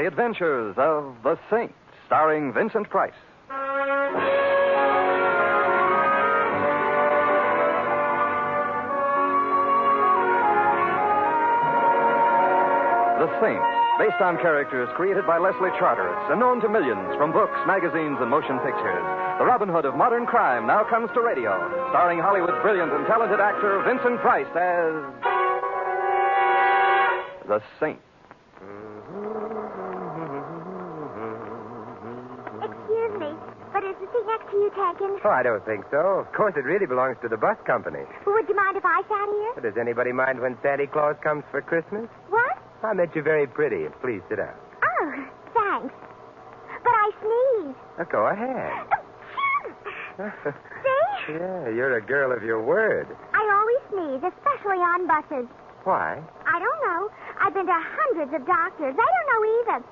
The Adventures of the Saint, starring Vincent Price. The Saint, based on characters created by Leslie Charteris and known to millions from books, magazines, and motion pictures. The Robin Hood of modern crime now comes to radio, starring Hollywood's brilliant and talented actor Vincent Price as the Saint. Excuse me, but is the seat next to you taken? Oh, I don't think so. Of course, it really belongs to the bus company. Well, would you mind if I sat here? Does anybody mind when Santa Claus comes for Christmas? What? I met you very pretty. Please sit down. Oh, thanks. But I sneezed. Go ahead. See? Yeah, you're a girl of your word. I always sneeze, especially on buses. Why? I don't know. I've been to hundreds of doctors. They don't know either.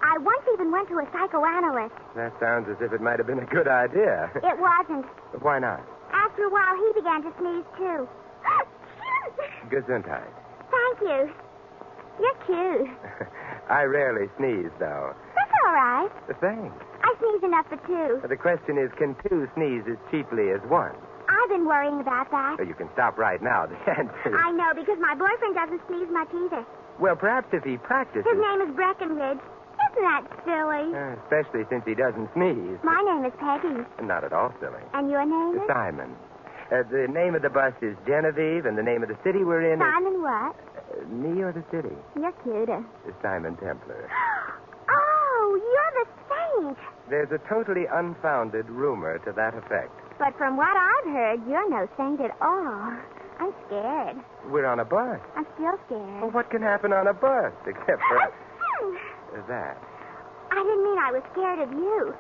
I once even went to a psychoanalyst. That sounds as if it might have been a good idea. It wasn't. But why not? After a while, he began to sneeze, too. Gesundheit. Thank you. You're cute. I rarely sneeze, though. That's all right. Thanks. I sneeze enough for two. The question is, can two sneeze as cheaply as one? I've been worrying about that. You can stop right now. The answer is... I know, because my boyfriend doesn't sneeze much either. Well, perhaps if he practices... His name is Breckenridge. Isn't that silly? Especially since he doesn't sneeze. My name is Peggy. Not at all silly. And your name is? Simon. The name of the bus is Genevieve, and the name of the city we're in Simon what? is... me or the city? You're cuter. Simon Templar. Oh, you're the saint. There's a totally unfounded rumor to that effect. But from what I've heard, you're no saint at all. I'm scared. We're on a bus. I'm still scared. Well, what can happen on a bus, except for... that. I didn't mean I was scared of you.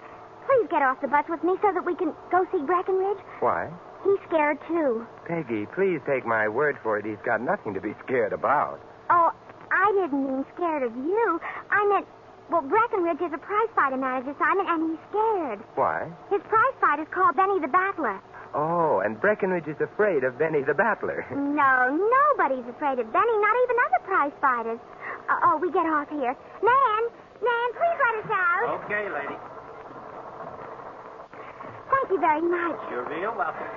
Please get off the bus with me so that we can go see Breckenridge. Why? He's scared, too. Peggy, please take my word for it. He's got nothing to be scared about. Oh, I didn't mean scared of you. I meant, well, Breckenridge is a prize-fighter manager, Simon, and he's scared. Why? His prize fight is called Benny the Battler. Oh, and Breckenridge is afraid of Benny the Battler. No, nobody's afraid of Benny, not even other prize fighters. We get off here. Nan, please let us out. Okay, lady. Thank you very much. You're real welcome.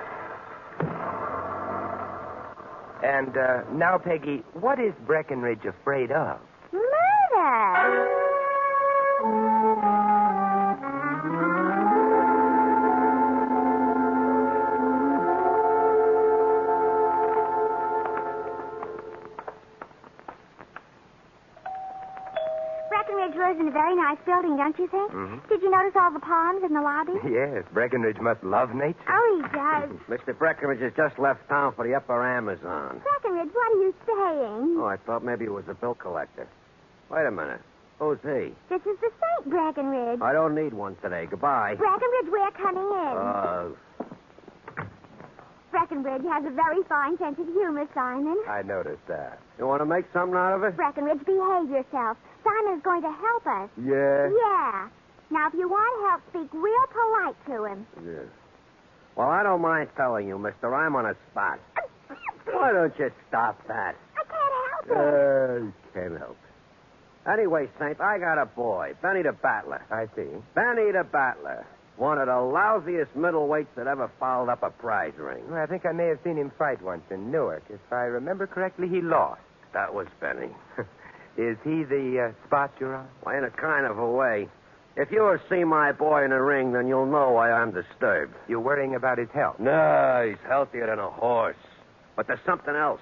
And now, Peggy, what is Breckenridge afraid of? Murder. Breckenridge lives in a very nice building, don't you think? Mm-hmm. Did you notice all the palms in the lobby? Yes, Breckenridge must love nature. Oh, he does. Mr. Breckenridge has just left town for the upper Amazon. Breckenridge, what are you saying? Oh, I thought maybe it was a bill collector. Wait a minute. Who's he? This is the Saint, Breckenridge. I don't need one today. Goodbye. Breckenridge, we're coming in. Breckenridge has a very fine sense of humor, Simon. I noticed that. You want to make something out of it? Breckenridge, behave yourself. Simon is going to help us. Yeah? Yeah. Now, if you want help, speak real polite to him. Yeah. Well, I don't mind telling you, mister. I'm on a spot. Why don't you stop that? I can't help it. Can't help. Anyway, Saint, I got a boy, Benny the Battler. I see. Benny the Battler. One of the lousiest middleweights that ever fouled up a prize ring. Well, I think I may have seen him fight once in Newark. If I remember correctly, he lost. That was Benny. Is he the spot you're on? Well, in a kind of a way. If you ever see my boy in a ring, then you'll know why I'm disturbed. You're worrying about his health. No, he's healthier than a horse. But there's something else.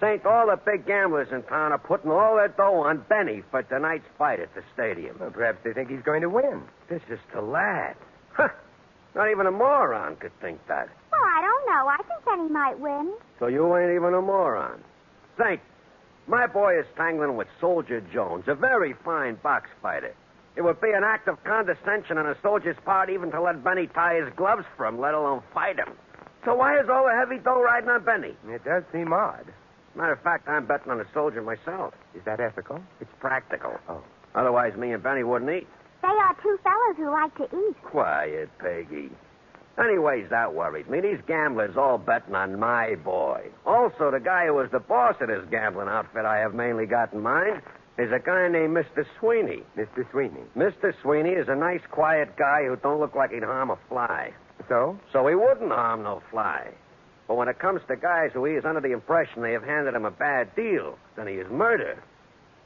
Saint, all the big gamblers in town are putting all their dough on Benny for tonight's fight at the stadium. Well, perhaps they think he's going to win. This is the lad. Huh. Not even a moron could think that. Well, I don't know. I think Benny might win. So you ain't even a moron. Saint, my boy is tangling with Soldier Jones, a very fine box fighter. It would be an act of condescension on a soldier's part even to let Benny tie his gloves for him, let alone fight him. So why is all the heavy dough riding on Benny? It does seem odd. Matter of fact, I'm betting on a soldier myself. Is that ethical? It's practical. Oh. Otherwise, me and Benny wouldn't eat. They are two fellows who like to eat. Quiet, Peggy. Anyways, that worries me. These gamblers all betting on my boy. Also, the guy who was the boss of this gambling outfit I have mainly got in mind is a guy named Mr. Sweeney. Mr. Sweeney. Mr. Sweeney is a nice, quiet guy who don't look like he'd harm a fly. So? So he wouldn't harm no fly. But when it comes to guys who he is under the impression they have handed him a bad deal, then he is murder.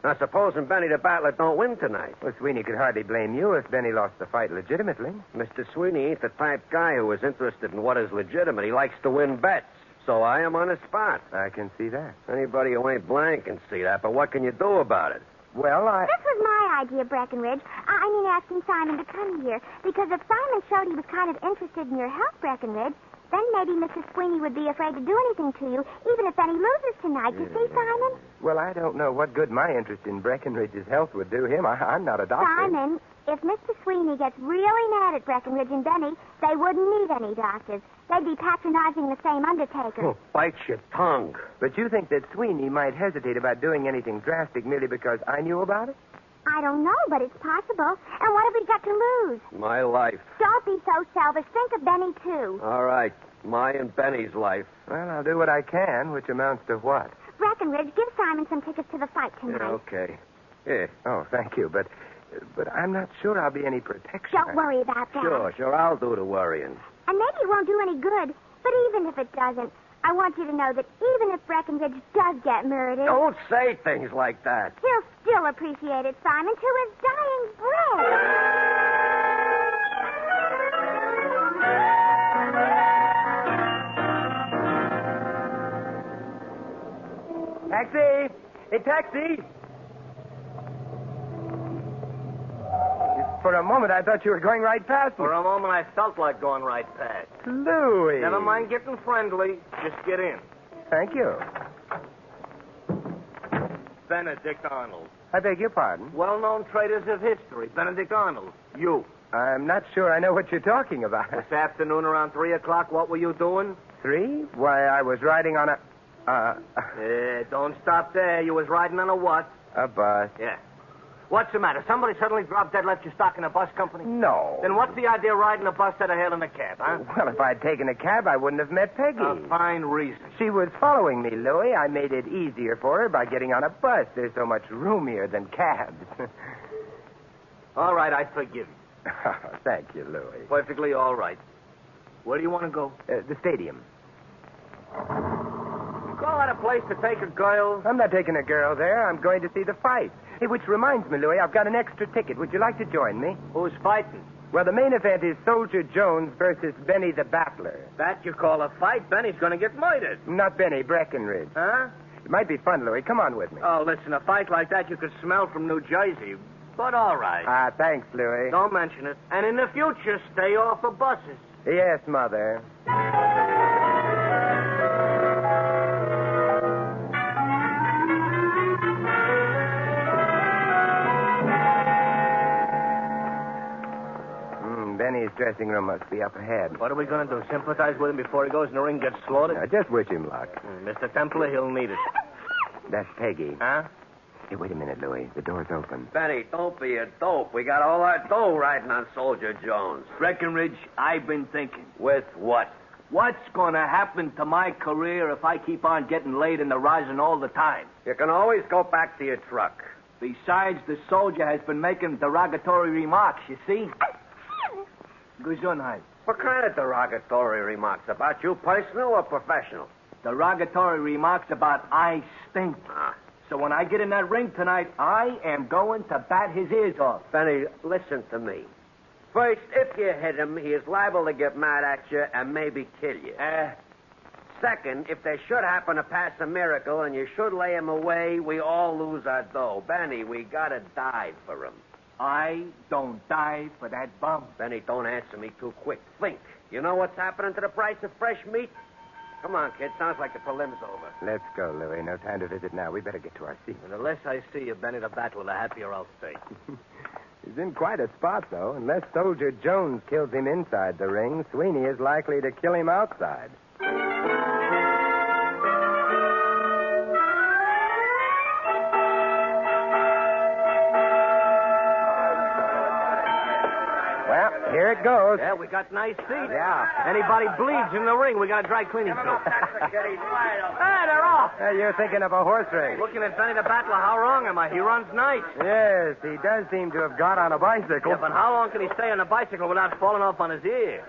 Now, supposing Benny the Battler don't win tonight. Well, Sweeney could hardly blame you if Benny lost the fight legitimately. Mr. Sweeney ain't the type guy who is interested in what is legitimate. He likes to win bets. So I am on the spot. I can see that. Anybody who ain't blind can see that, but what can you do about it? Well, This was my idea, Breckenridge. I mean, asking Simon to come here. Because if Simon showed he was kind of interested in your health, Breckenridge, then maybe Mr. Sweeney would be afraid to do anything to you, even if Benny loses tonight. You see, Simon? Well, I don't know what good my interest in Breckenridge's health would do him. I'm not a doctor. Simon, if Mr. Sweeney gets really mad at Breckenridge and Benny, they wouldn't need any doctors. They'd be patronizing the same undertaker. Oh, bite your tongue. But you think that Sweeney might hesitate about doing anything drastic merely because I knew about it? I don't know, but it's possible. And what have we got to lose? My life. Don't be so selfish. Think of Benny, too. All right. My and Benny's life. Well, I'll do what I can, which amounts to what? Breckenridge, give Simon some tickets to the fight tonight. Yeah, okay. Yeah. Oh, thank you, but I'm not sure I'll be any protection. Don't worry about that. Sure. I'll do the worrying. And maybe it won't do any good. But even if it doesn't, I want you to know that even if Breckenridge does get murdered... Don't say things like that. He'll still appreciate it, Simon, to his dying breath. Taxi! Hey, taxi! For a moment, I thought you were going right past me. For a moment, I felt like going right past. Louis! Never mind getting friendly. Just get in. Thank you. Benedict Arnold. I beg your pardon? Well-known traders of history. Benedict Arnold. You. I'm not sure I know what you're talking about. This afternoon around 3 o'clock, what were you doing? 3? Why, I was riding on Don't stop there. You was riding on a what? a bus. Yeah. What's the matter? Somebody suddenly dropped dead, left you stuck in a bus company? No. Then what's the idea of riding a bus instead of hailing a cab, huh? Well, if I'd taken a cab, I wouldn't have met Peggy. A fine reason. She was following me, Louis. I made it easier for her by getting on a bus. There's so much roomier than cabs. All right, I forgive you. Thank you, Louis. Perfectly all right. Where do you want to go? The stadium. You call that a place to take a girl? I'm not taking a girl there. I'm going to see the fight. Hey, which reminds me, Louis, I've got an extra ticket. Would you like to join me? Who's fighting? Well, the main event is Soldier Jones versus Benny the Battler. That you call a fight? Benny's going to get murdered. Not Benny, Breckenridge. Huh? It might be fun, Louis. Come on with me. Oh, listen, a fight like that you could smell from New Jersey. But all right. Ah, thanks, Louis. Don't mention it. And in the future, stay off of buses. Yes, Mother. Benny's dressing room must be up ahead. What are we going to do? Sympathize with him before he goes in the ring and gets slaughtered? Just wish him luck. Mr. Templer, he'll need it. That's Peggy. Huh? Hey, wait a minute, Louis. The door's open. Benny, don't be a dope. We got all our dough riding on Soldier Jones. Breckenridge, I've been thinking. With what? What's going to happen to my career if I keep on getting laid in the rosin all the time? You can always go back to your truck. Besides, the soldier has been making derogatory remarks, you see? Gesundheit. What kind of derogatory remarks? About you personal or professional? Derogatory remarks about I stink. So when I get in that ring tonight, I am going to bat his ears off. Benny, listen to me. First, if you hit him, he is liable to get mad at you and maybe kill you. Second, if there should happen to pass a miracle and you should lay him away, we all lose our dough. Benny, we gotta die for him. I don't die for that bum. Benny, don't answer me too quick. Think. You know what's happening to the price of fresh meat? Come on, kid. Sounds like the prelim's over. Let's go, Louis. No time to visit now. We better get to our seats. And the less I see you, Benny, the Battler, the happier I'll stay. He's in quite a spot, though. Unless Soldier Jones kills him inside the ring, Sweeney is likely to kill him outside. Well, here There it goes. Yeah, we got nice seats. Yeah. Anybody bleeds in the ring, we got a dry cleaning crew. Hey, they're off. You're thinking of a horse race. Looking at Benny the Battler, how wrong am I? He runs nice. Yes, he does seem to have got on a bicycle. Yeah, but how long can he stay on a bicycle without falling off on his ear?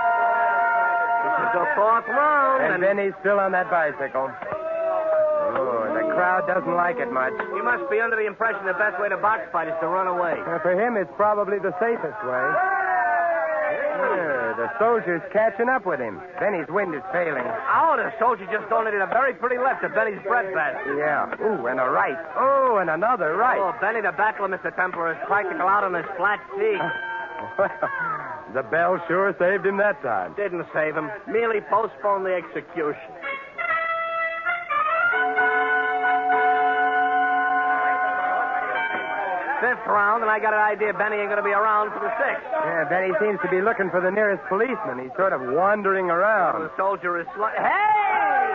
This is the fourth round. And then he's still on that bicycle. Oh, the crowd doesn't like it much. He must be under the impression the best way to box fight is to run away. For him, it's probably the safest way. The soldier's catching up with him. Benny's wind is failing. Oh, the soldier just donated a very pretty left to Benny's breadbasket. Yeah. Ooh, and a right. Oh, and another right. Oh, Benny the Battler, Mr. Templar, is practical out on his flat feet. The bell sure saved him that time. Didn't save him. Merely postponed the execution. Fifth round, and I got an idea Benny ain't going to be around for the sixth. Yeah, Benny seems to be looking for the nearest policeman. He's sort of wandering around. The soldier is... Hey!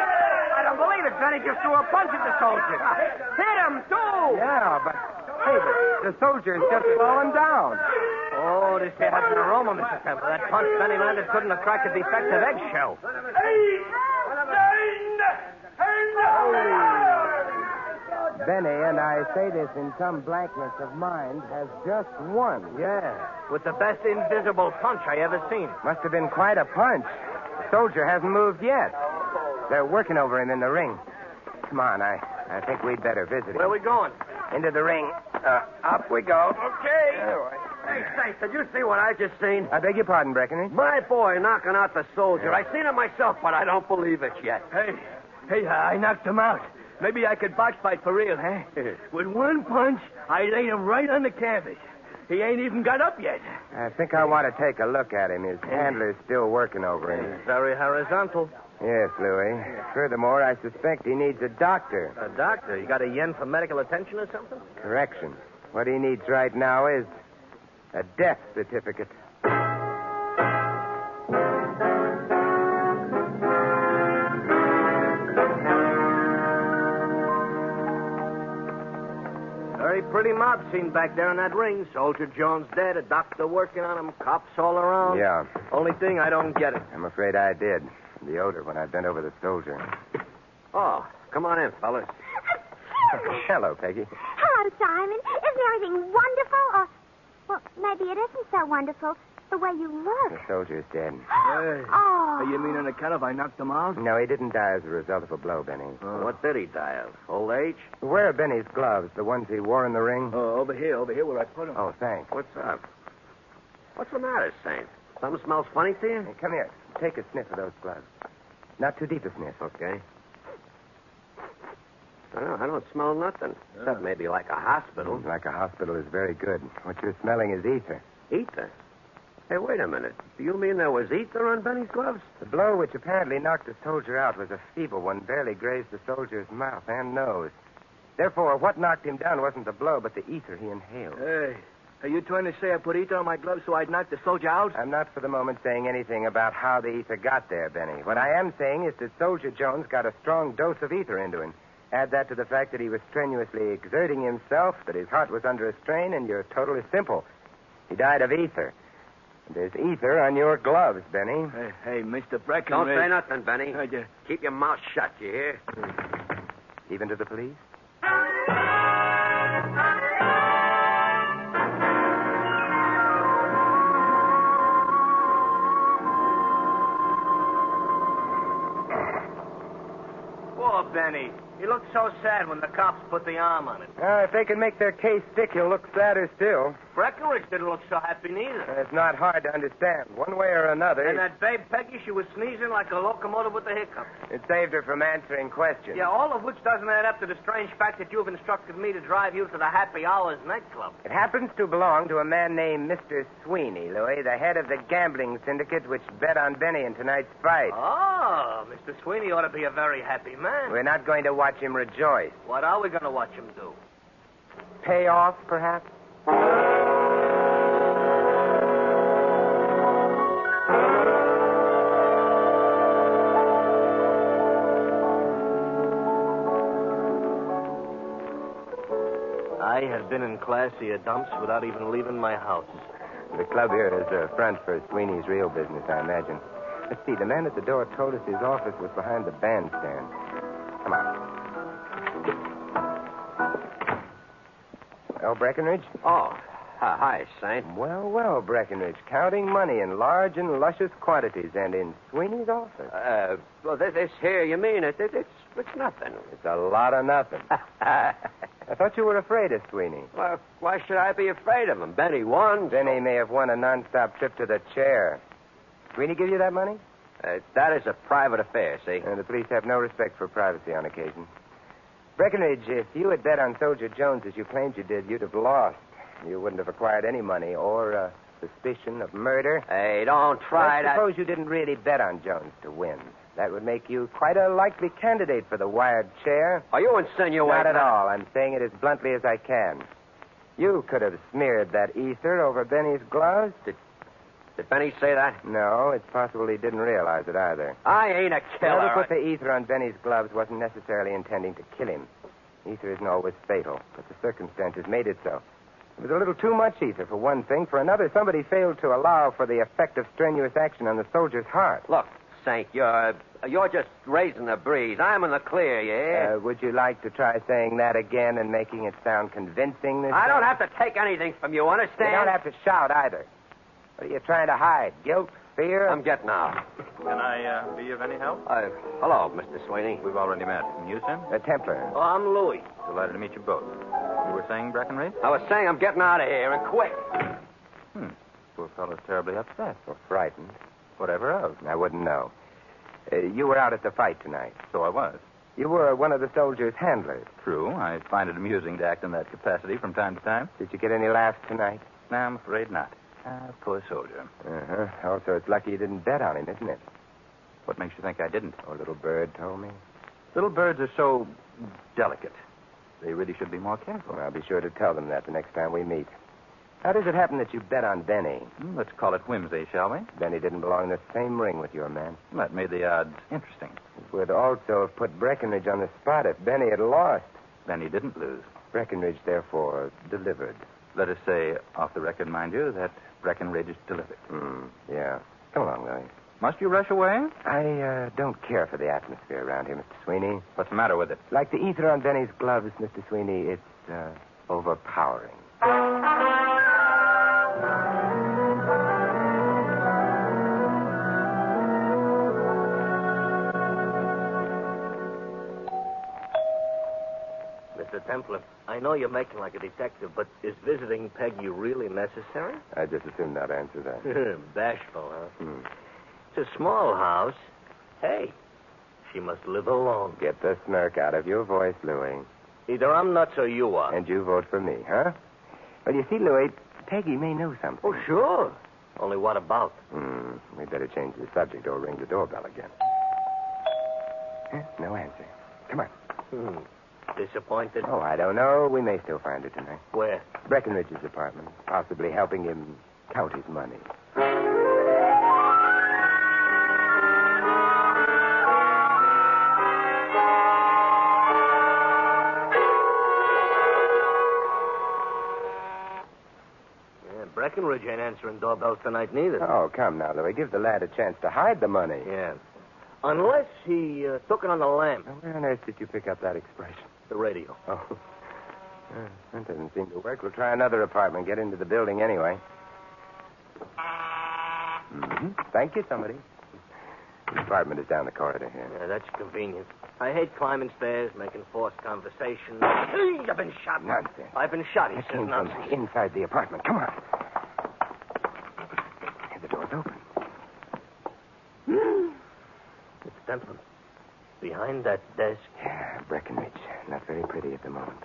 I don't believe it. Benny just threw a punch at the soldier. Hit him, too! Yeah, but... Hey, but the soldier's just fallen down. Oh, this here has an aroma, Mr. Temple. That punch Benny landed couldn't have cracked a defective eggshell. Benny, and I say this in some blankness of mind, has just won. Yeah, with the best invisible punch I ever seen. Must have been quite a punch. The soldier hasn't moved yet. They're working over him in the ring. Come on, I think we'd better visit him. Where are we going? Into the ring. Up we go. Okay. Hey, Saint, did you see what I just seen? I beg your pardon, Breckenridge. My boy knocking out the soldier. I seen it myself, but I don't believe it yet. Hey, I knocked him out. Maybe I could box fight for real, huh? With one punch, I laid him right on the canvas. He ain't even got up yet. I think I want to take a look at him. His handler's still working over him. He's very horizontal. Yes, Louis. Furthermore, I suspect he needs a doctor. A doctor? You got a yen for medical attention or something? Correction. What he needs right now is a death certificate. Very pretty mob scene back there in that ring. Soldier Jones dead, a doctor working on him, cops all around. Yeah. Only thing, I don't get it. I'm afraid I did. The odor when I bent over the soldier. Oh, come on in, fellas. Hello, Peggy. Hello, Simon. Isn't everything wonderful? Or, well, maybe it isn't so wonderful the way you The look. soldier's dead. Oh. You mean on account of I knocked him out? No, he didn't die as a result of a blow, Benny. What did he die of? Old age? Where are Benny's gloves? The ones he wore in the ring? Over here where I put him. Oh, thanks. What's up? What's the matter, Saint? Something smells funny to you? Hey, come here. Take a sniff of those gloves. Not too deep a sniff. Okay. I don't smell nothing. Except maybe like a hospital. Like a hospital is very good. What you're smelling is ether. Ether? Hey, wait a minute. Do you mean there was ether on Benny's gloves? The blow which apparently knocked the soldier out was a feeble one, barely grazed the soldier's mouth and nose. Therefore, what knocked him down wasn't the blow, but the ether he inhaled. Hey, are you trying to say I put ether on my gloves so I'd knock the soldier out? I'm not for the moment saying anything about how the ether got there, Benny. What I am saying is that Soldier Jones got a strong dose of ether into him. Add that to the fact that he was strenuously exerting himself, that his heart was under a strain, and your total is simple. He died of ether. There's ether on your gloves, Benny. Hey, Mr. Breckenridge. Don't say nothing, Benny. Yeah. Keep your mouth shut, you hear? Even to the police? Poor Benny. He looked so sad when the cops put the arm on him. If they can make their case stick, he'll look sadder still. Breckenridge didn't look so happy neither. It's not hard to understand. One way or another, And that babe Peggy, she was sneezing like a locomotive with the hiccups. it saved her from answering questions. Yeah, all of which doesn't add up to the strange fact that you've instructed me to drive you to the Happy Hours nightclub. It happens to belong to a man named Mr. Sweeney, Louis, the head of the gambling syndicate which bet on Benny in tonight's fight. Oh, Mr. Sweeney ought to be a very happy man. We're not going to watch him rejoice. What are we going to watch him do? Pay off, perhaps? I have been in classier dumps without even leaving my house. The club here is a front for Sweeney's real business, I imagine. Let's see, the man at the door told us his office was behind the bandstand. Come on. Oh, Breckenridge? Oh, hi, Saint. Well, well, Breckenridge. Counting money in large and luscious quantities and in Sweeney's office. Well, this here, you mean it's nothing. It's a lot of nothing. I thought you were afraid of Sweeney. Well, why should I be afraid of him? Benny won. Benny may have won a non-stop trip to the chair. Sweeney give you that money? That is a private affair, see? The police have no respect for privacy on occasion. Breckenridge, if you had bet on Soldier Jones as you claimed you did, you'd have lost. You wouldn't have acquired any money or suspicion of murder. Hey, don't try to... Suppose you didn't really bet on Jones to win. That would make you quite a likely candidate for the wired chair. Are you insinuating... Not at all. I'm saying it as bluntly as I can. You could have smeared that ether over Benny's gloves. Did Benny say that? No, it's possible he didn't realize it either. I ain't a killer. Whoever put the ether on Benny's gloves wasn't necessarily intending to kill him. Ether isn't always fatal, but the circumstances made it so. It was a little too much ether, for one thing. For another, somebody failed to allow for the effect of strenuous action on the soldier's heart. Look, Saint, you're just raising the breeze. I'm in the clear, yeah? Would you like to try saying that again and making it sound convincing this I time? don't have to take anything from you, understand? You don't have to shout either. What are you trying to hide? Guilt? Fear? I'm getting out. Can I be of any help? Hello, Mr. Sweeney. We've already met. And you, sir? A Templar. Oh, I'm Louis. Delighted to meet you both. You were saying, Breckenridge? I was saying I'm getting out of here, and quick. Poor fellow's terribly upset. Or frightened. Whatever of. I wouldn't know. You were out at the fight tonight. So I was. You were one of the soldier's handlers. True. I find it amusing to act in that capacity from time to time. Did you get any laughs tonight? No, I'm afraid not. Poor soldier. Uh-huh. Also, it's lucky you didn't bet on him, isn't it? What makes you think I didn't? Oh, little bird told me. Little birds are so delicate. They really should be more careful. Well, I'll be sure to tell them that the next time we meet. How does it happen that you bet on Benny? Let's call it whimsy, shall we? Benny didn't belong in the same ring with your man. That made the odds interesting. It would also have put Breckenridge on the spot if Benny had lost. Benny didn't lose. Breckenridge, therefore, delivered. Let us say, off the record, mind you, that Breckenridge delivered. Yeah. Come along, Louis. Must you rush away? I don't care for the atmosphere around here, Mr. Sweeney. What's the matter with it? Like the ether on Benny's gloves, Mr. Sweeney, it's overpowering. Mr. Templar, I know you're making like a detective, but is visiting Peggy really necessary? I just assume not answer that. Bashful, huh? It's a small house. Hey, she must live alone. Get the smirk out of your voice, Louis. Either I'm nuts or you are. And you vote for me, huh? Well, you see, Louis, Peggy may know something. Oh, sure. Only what about? We'd better change the subject or ring the doorbell again. No answer. Come on. Disappointed? Oh, I don't know. We may still find her tonight. Where? Breckenridge's apartment. Possibly helping him count his money. Breckenridge ain't answering doorbells tonight, neither. Oh, come now, Louis. Give the lad a chance to hide the money. Yeah. Unless he took it on the lamp. Now, where on earth did you pick up that expression? The radio. Oh. That doesn't seem to work. We'll try another apartment. Get into the building anyway. Thank you, somebody. The apartment is down the corridor here. Yeah, that's convenient. I hate climbing stairs, making forced conversation. I've been shot. Nonsense. I've been shot, he That says came from nonsense. inside the apartment. Come on. The door's open. It's Templar. Behind that desk. Yeah, Breckenridge. Not very pretty at the moment.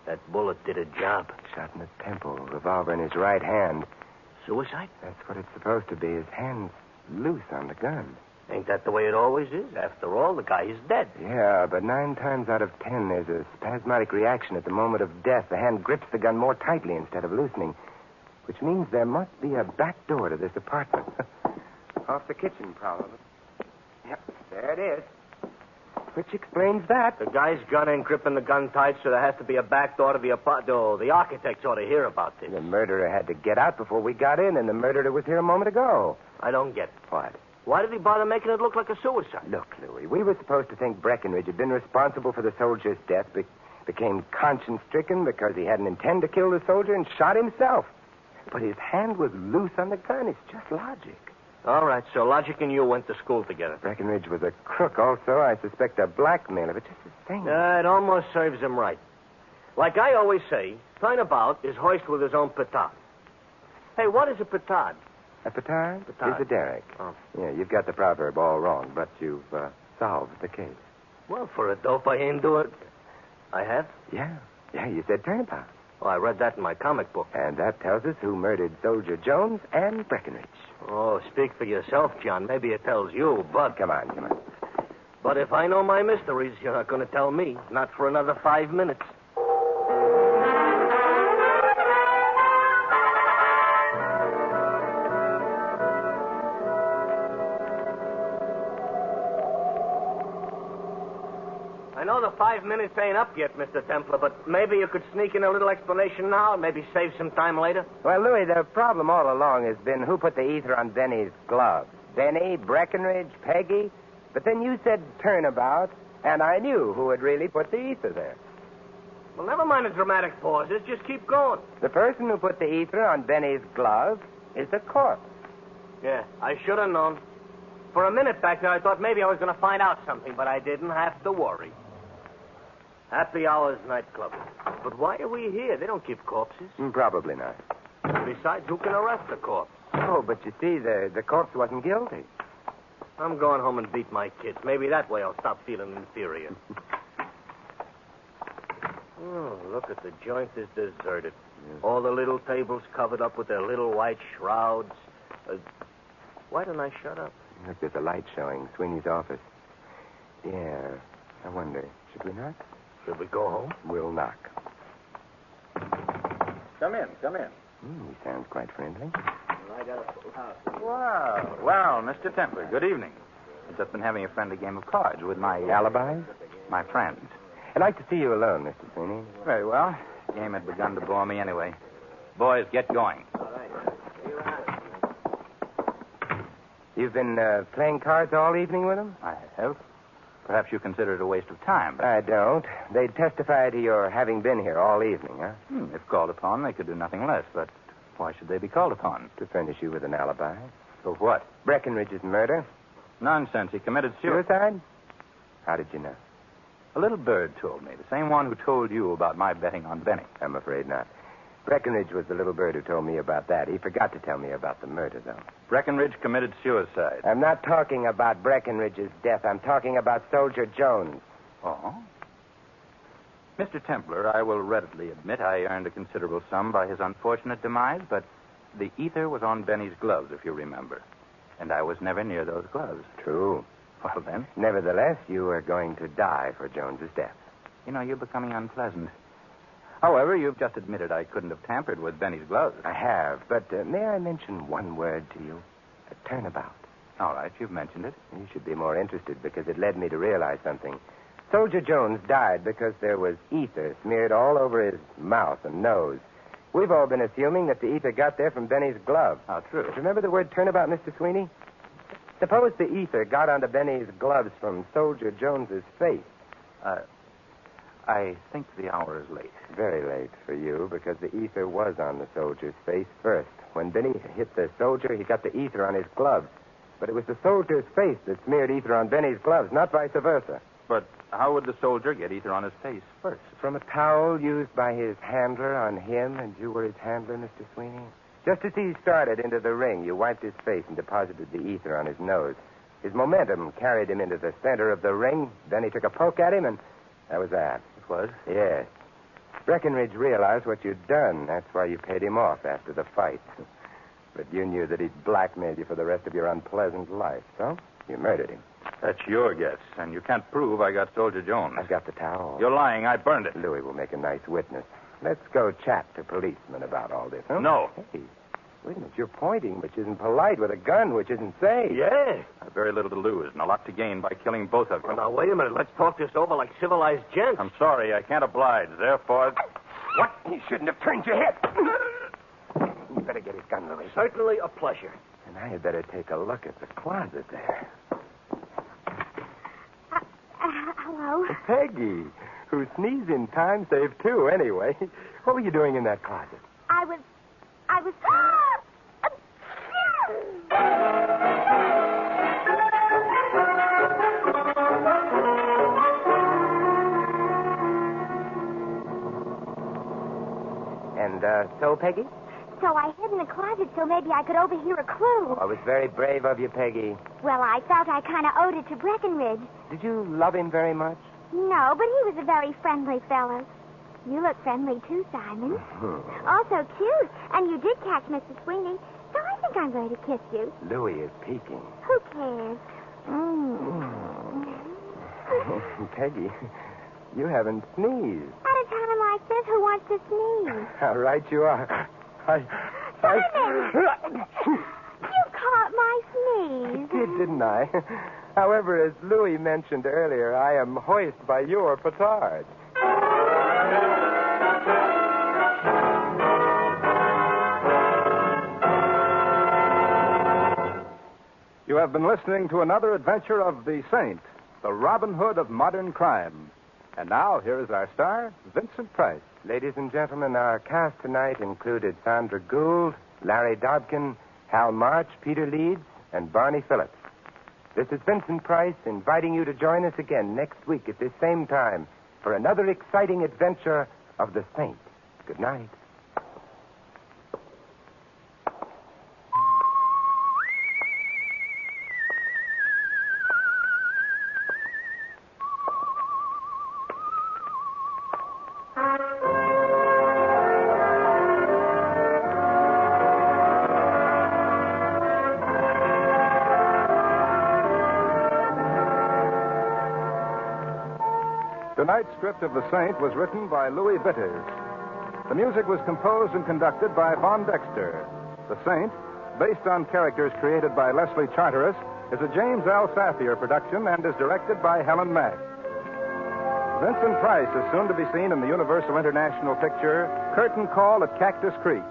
That bullet did a job. Shot in the temple, revolver in his right hand. Suicide? That's what it's supposed to be. His hand's loose on the gun. Ain't that the way it always is? After all, the guy is dead. Yeah, but 9 times out of 10, there's a spasmodic reaction at the moment of death. The hand grips the gun more tightly instead of loosening, which means there must be a back door to this apartment. Off the kitchen, probably. Yep, there it is. Which explains that. The guy's gun ain't gripping the gun tight, so there has to be a back door to the apartment. Oh, the architects ought to hear about this. The murderer had to get out before we got in, and the murderer was here a moment ago. I don't get it. What? Why did he bother making it look like a suicide? Look, Louis, we were supposed to think Breckenridge had been responsible for the soldier's death, became conscience-stricken because he hadn't intended to kill the soldier and shot himself. But his hand was loose on the gun. It's just logic. All right, so Logic and you went to school together. Breckenridge was a crook also. I suspect a blackmailer, but just the same. It almost serves him right. Like I always say, turnabout is hoist with his own petard. Hey, what is a petard? A petard? Petard. Is a derrick. Oh. Yeah, you've got the proverb all wrong, but you've solved the case. Well, for a dope, I ain't do it. I have? Yeah, you said turnabout. Well, I read that in my comic book. And that tells us who murdered Soldier Jones and Breckenridge. Oh, speak for yourself, John. Maybe it tells you, but... Come on. But if I know my mysteries, you're not going to tell me. Not for another 5 minutes. I know the 5 minutes ain't up yet, Mr. Templar, but maybe you could sneak in a little explanation now and maybe save some time later. Well, Louis, the problem all along has been who put the ether on Benny's gloves. Benny, Breckenridge, Peggy. But then you said turnabout, and I knew who had really put the ether there. Well, never mind the dramatic pauses. Just keep going. The person who put the ether on Benny's gloves is the corpse. Yeah, I should have known. For a minute back there, I thought maybe I was going to find out something, but I didn't have to worry. Happy Hours nightclub. But why are we here? They don't keep corpses. Probably not. Besides, who can arrest a corpse? Oh, but you see, the corpse wasn't guilty. I'm going home and beat my kids. Maybe that way I'll stop feeling inferior. Oh, look at the joint is deserted. Yeah. All the little tables covered up with their little white shrouds. Why don't I shut up? Look, there's a light showing. Sweeney's office. Yeah, I wonder, should we knock? Should we go home? We'll knock. Come in. He sounds quite friendly. I got a full house. Well, Mr. Templar, good evening. I've just been having a friendly game of cards with my... Alibis? My friends. I'd like to see you alone, Mr. Sweeney. Very well. The game had begun to bore me anyway. Boys, get going. All right. See you around. You've been playing cards all evening with them? I have. Perhaps you consider it a waste of time. But... I don't. They'd testify to your having been here all evening, huh? If called upon, they could do nothing less. But why should they be called upon? To furnish you with an alibi. For what? Breckenridge's murder. Nonsense. He committed suicide. Suicide? How did you know? A little bird told me. The same one who told you about my betting on Benny. I'm afraid not. Breckenridge was the little bird who told me about that. He forgot to tell me about the murder, though. Breckenridge committed suicide. I'm not talking about Breckenridge's death. I'm talking about Soldier Jones. Oh? Mr. Templar, I will readily admit I earned a considerable sum by his unfortunate demise, but the ether was on Benny's gloves, if you remember. And I was never near those gloves. True. Well, then. Nevertheless, you are going to die for Jones's death. You know, you're becoming unpleasant. However, you've just admitted I couldn't have tampered with Benny's gloves. I have, but may I mention one word to you? A turnabout. All right, you've mentioned it. You should be more interested because it led me to realize something. Soldier Jones died because there was ether smeared all over his mouth and nose. We've all been assuming that the ether got there from Benny's glove. How true. But remember the word turnabout, Mr. Sweeney? Suppose the ether got onto Benny's gloves from Soldier Jones's face. I think the hour is late. Very late for you, because the ether was on the soldier's face first. When Benny hit the soldier, he got the ether on his gloves. But it was the soldier's face that smeared ether on Benny's gloves, not vice versa. But how would the soldier get ether on his face first? From a towel used by his handler on him, and you were his handler, Mr. Sweeney? Just as he started into the ring, you wiped his face and deposited the ether on his nose. His momentum carried him into the center of the ring. Then he took a poke at him, and that was that. It was? Yes. Breckenridge realized what you'd done. That's why you paid him off after the fight. But you knew that he'd blackmailed you for the rest of your unpleasant life, so you murdered him. That's your guess, and you can't prove I got Soldier Jones. I've got the towel. You're lying. I burned it. Louis will make a nice witness. Let's go chat to policemen about all this, huh? No. Hey, Wait a minute, you're pointing, which isn't polite, with a gun, which isn't safe. Yeah. I've very little to lose and a lot to gain by killing both of you. Well, now, wait a minute. Let's talk this over like civilized gents. I'm sorry, I can't oblige. Therefore, What? You shouldn't have turned your head. You better get his gun, Louis. Certainly a pleasure. And I had better take a look at the closet there. Hello? Peggy, who sneezed in time saved two, anyway. What were you doing in that closet? I was... And, so, Peggy? So I hid in the closet so maybe I could overhear a clue. Oh, it was very brave of you, Peggy. Well, I felt I kind of owed it to Breckenridge. Did you love him very much? No, but he was a very friendly fellow. You look friendly, too, Simon. Also cute. And you did catch Mrs. Sweeney, so I think I'm going to kiss you. Louis is peeking. Who cares? Peggy, you haven't sneezed. At a time like this, who wants to sneeze? How right you are. Simon! You caught my sneeze. I did, didn't I? However, as Louis mentioned earlier, I am hoist by your petard. You have been listening to another adventure of the Saint, the Robin Hood of modern crime. And now, here is our star, Vincent Price. Ladies and gentlemen, our cast tonight included Sandra Gould, Larry Dobkin, Hal March, Peter Leeds, and Barney Phillips. This is Vincent Price inviting you to join us again next week at this same time for another exciting adventure of the Saint. Good night. Tonight's script of The Saint was written by Louis Vitters. The music was composed and conducted by Von Dexter. The Saint, based on characters created by Leslie Charteris, is a James L. Safier production and is directed by Helen Mack. Vincent Price is soon to be seen in the Universal International picture Curtain Call at Cactus Creek.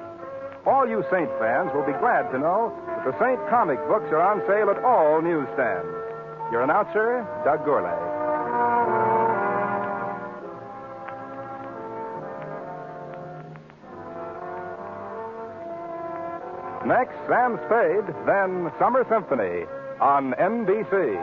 All you Saint fans will be glad to know that the Saint comic books are on sale at all newsstands. Your announcer, Doug Gourlay. Next, Sam Spade, then Summer Symphony on NBC.